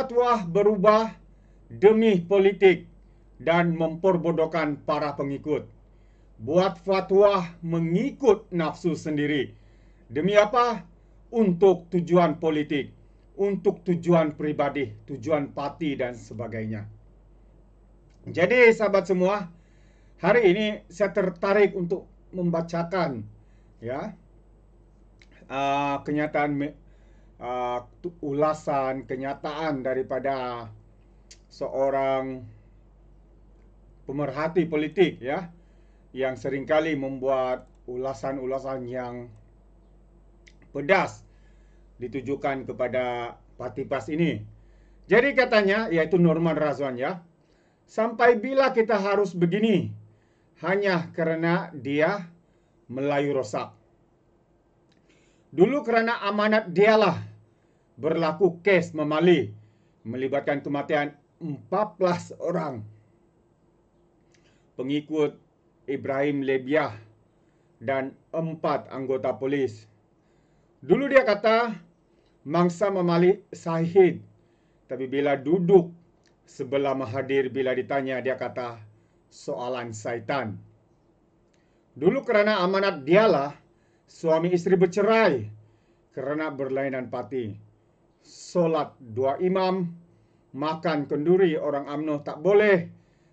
fatwa berubah demi politik dan memperbodohkan para pengikut. Buat fatwa mengikut nafsu sendiri. Demi apa? Untuk tujuan politik, untuk tujuan pribadi, tujuan parti dan sebagainya. Jadi sahabat semua, hari ini saya tertarik untuk membacakan ya kenyataan ulasan kenyataan daripada seorang pemerhati politik ya, yang seringkali membuat ulasan-ulasan yang pedas ditujukan kepada parti PAS ini. Jadi katanya, yaitu Norman Razwan ya, sampai bila kita harus begini hanya karena dia Melayu rosak. Dulu kerana amanat dialah berlaku kes memali melibatkan kematian 14 orang pengikut Ibrahim Lebiah dan 4 anggota polis. Dulu dia kata mangsa memali sahid, tapi bila duduk sebelah Mahathir, bila ditanya dia kata soalan syaitan. Dulu kerana amanat dialah suami isteri bercerai kerana berlainan parti. Solat 2 imam, makan kenduri orang UMNO tak boleh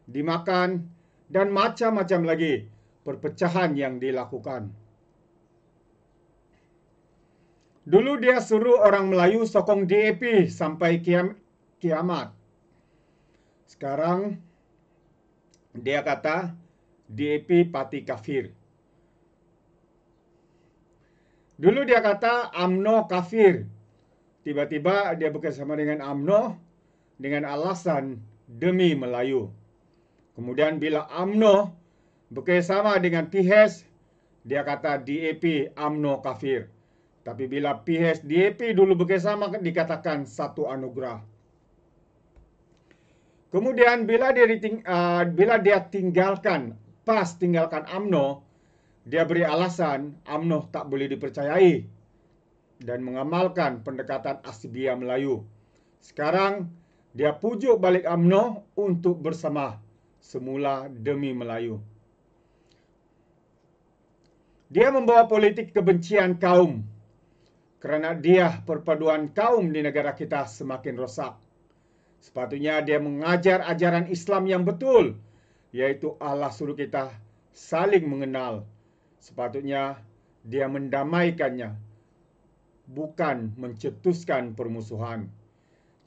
dimakan, dan macam-macam lagi perpecahan yang dilakukan. Dulu dia suruh orang Melayu sokong DAP sampai kiamat. Sekarang dia kata DAP parti kafir. Dulu dia kata UMNO kafir. Tiba-tiba dia bekerjasama dengan UMNO dengan alasan demi Melayu. Kemudian bila UMNO bekerjasama dengan PIHES, dia kata DAP UMNO kafir. Tapi bila PIHES DAP dulu bekerjasama, dikatakan satu anugerah. Kemudian bila dia tinggalkan PAS, tinggalkan UMNO, dia beri alasan UMNO tak boleh dipercayai dan mengamalkan pendekatan asbia Melayu. Sekarang dia pujuk balik UMNO untuk bersama semula demi Melayu. Dia membawa politik kebencian kaum kerana dia perpaduan kaum di negara kita semakin rosak. Sepatutnya dia mengajar ajaran Islam yang betul, yaitu Allah suruh kita saling mengenal. Sepatutnya dia mendamaikannya, bukan mencetuskan permusuhan.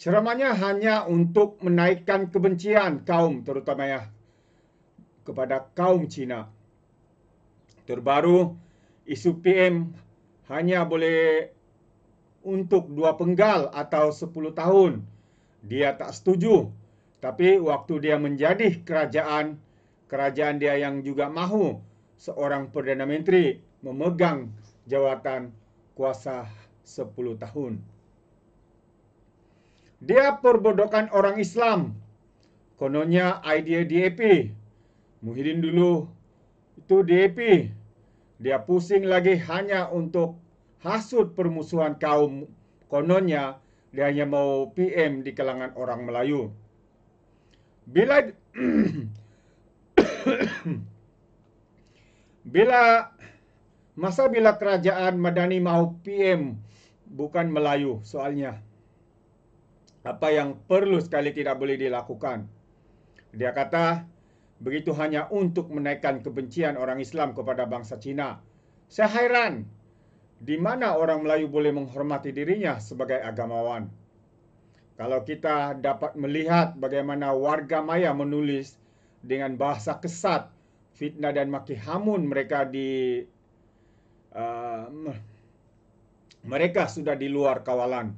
Ceramahnya hanya untuk menaikkan kebencian kaum, terutamanya kepada kaum Cina. Terbaru, isu PM hanya boleh untuk 2 penggal atau 10 tahun. Dia tak setuju. Tapi waktu dia menjadi kerajaan dia yang juga mahu seorang Perdana Menteri memegang jawatan kuasa 10 tahun. Dia perbodohkan orang Islam. Kononnya idea DAP. Muhyiddin dulu itu DAP. Dia pusing lagi hanya untuk hasut permusuhan kaum. Kononnya dia hanya mau PM di kalangan orang Melayu. Bila kerajaan Madani mahu PM bukan Melayu, soalnya apa yang perlu sekali tidak boleh dilakukan. Dia kata begitu hanya untuk menaikkan kebencian orang Islam kepada bangsa Cina. Saya hairan di mana orang Melayu boleh menghormati dirinya sebagai agamawan. Kalau kita dapat melihat bagaimana warga maya menulis dengan bahasa kesat, fitnah dan maki hamun mereka mereka sudah di luar kawalan.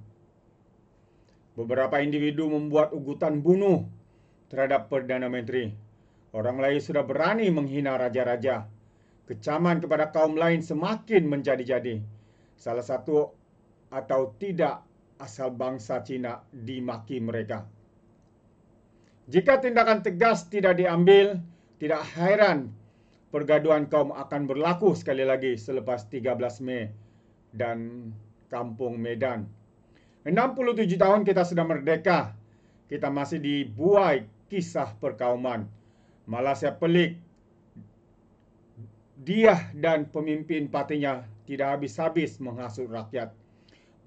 Beberapa individu membuat ugutan bunuh terhadap Perdana Menteri. Orang Melayu sudah berani menghina raja-raja. Kecaman kepada kaum lain semakin menjadi-jadi. Salah satu atau tidak asal bangsa Cina dimaki mereka. Jika tindakan tegas tidak diambil, tidak hairan pergaduhan kaum akan berlaku sekali lagi selepas 13 Mei dan Kampung Medan. 67 tahun kita sudah merdeka, kita masih dibuai kisah perkauman. Malaysia pelik, dia dan pemimpin partinya tidak habis-habis menghasut rakyat,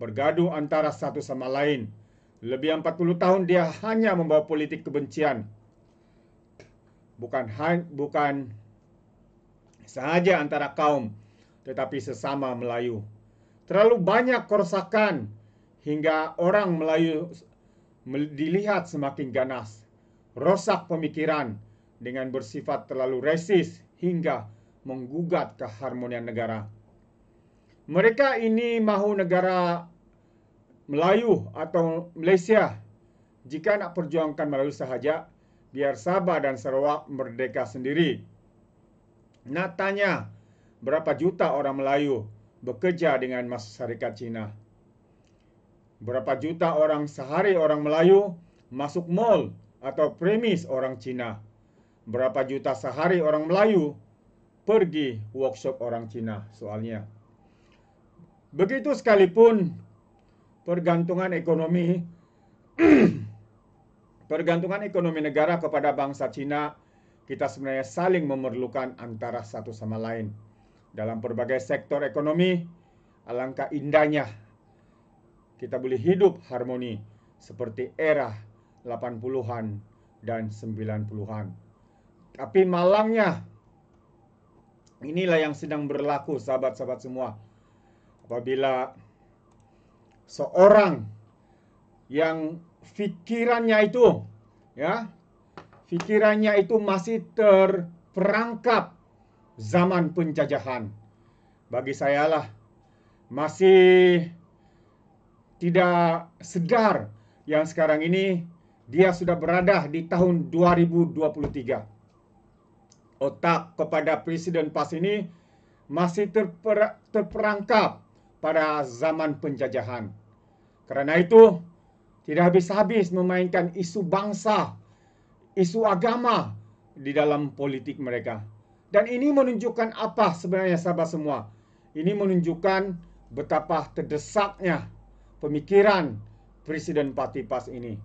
bergaduh antara satu sama lain. Lebih 40 tahun dia hanya membawa politik kebencian. Bukan sahaja antara kaum, tetapi sesama Melayu. Terlalu banyak kerosakan hingga orang Melayu dilihat semakin ganas. Rosak pemikiran dengan bersifat terlalu resis hingga menggugat keharmonian negara. Mereka ini mahu negara Melayu atau Malaysia. Jika nak perjuangkan Melayu sahaja, biar Sabah dan Sarawak merdeka sendiri. Nak tanya, berapa juta orang Melayu bekerja dengan masyarakat Cina? Berapa juta orang sehari orang Melayu masuk mall atau premis orang Cina? Berapa juta sehari orang Melayu pergi workshop orang Cina? Soalnya. Begitu sekalipun pergantungan ekonomi negara kepada bangsa Cina, kita sebenarnya saling memerlukan antara satu sama lain. Dalam berbagai sektor ekonomi, alangkah indahnya kita boleh hidup harmoni seperti era 80-an dan 90-an. Tapi malangnya, inilah yang sedang berlaku sahabat-sahabat semua. Apabila seorang yang fikirannya itu masih terperangkap zaman penjajahan. Bagi saya lah, masih tidak sedar yang sekarang ini dia sudah berada di tahun 2023. Otak kepada Presiden PAS ini masih terperangkap pada zaman penjajahan. Karena itu, tidak habis-habis memainkan isu bangsa, isu agama di dalam politik mereka. Dan ini menunjukkan apa sebenarnya sahabat semua? Ini menunjukkan betapa terdesaknya pemikiran Presiden Parti PAS ini.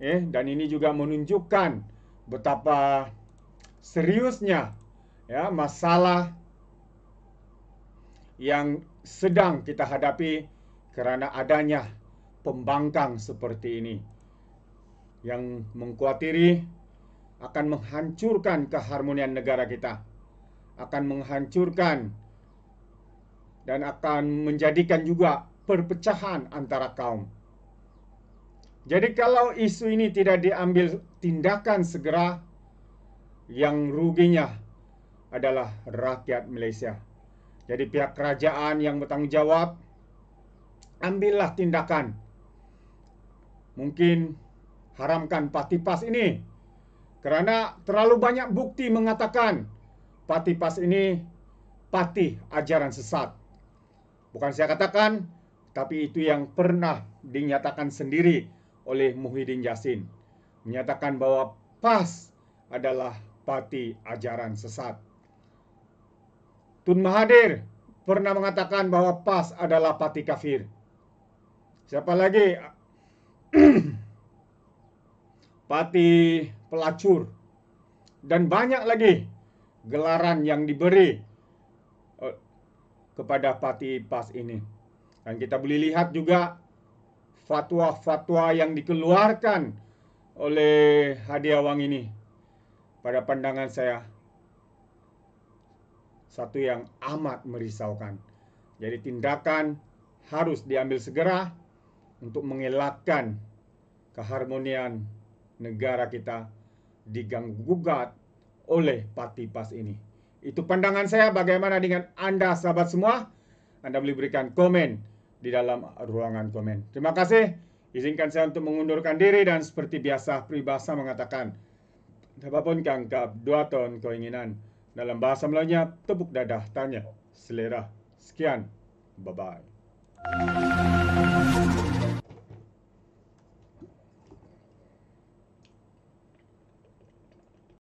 Dan ini juga menunjukkan betapa seriusnya masalah yang sedang kita hadapi karena adanya pembangkang seperti ini yang mengkhawatiri akan menghancurkan keharmonian negara kita, akan menghancurkan dan akan menjadikan juga perpecahan antara kaum. Jadi kalau isu ini tidak diambil tindakan segera, yang ruginya adalah rakyat Malaysia. Jadi pihak kerajaan yang bertanggung jawab, ambillah tindakan. Mungkin haramkan Parti PAS ini. Kerana terlalu banyak bukti mengatakan Parti PAS ini parti ajaran sesat. Bukan saya katakan, tapi itu yang pernah dinyatakan sendiri oleh Muhyiddin Yassin. Menyatakan bahwa PAS adalah parti ajaran sesat. Tun Mahathir pernah mengatakan bahwa PAS adalah parti kafir. Siapa lagi? Parti pelacur. Dan banyak lagi gelaran yang diberi kepada parti PAS ini. Dan kita boleh lihat juga fatwa-fatwa yang dikeluarkan oleh Hadi Awang ini. Pada pandangan saya, satu yang amat merisaukan. Jadi tindakan harus diambil segera untuk mengelakkan keharmonian negara kita diganggu-gugat oleh Parti PAS ini. Itu pandangan saya. Bagaimana dengan Anda sahabat semua? Anda boleh berikan komen di dalam ruangan komen. Terima kasih. Izinkan saya untuk mengundurkan diri dan seperti biasa peribahasa mengatakan, apapun kangkap 2 ton keinginan. Dalam bahasa Melayunya, tepuk dadah, tanya selera. Sekian. Bye-bye.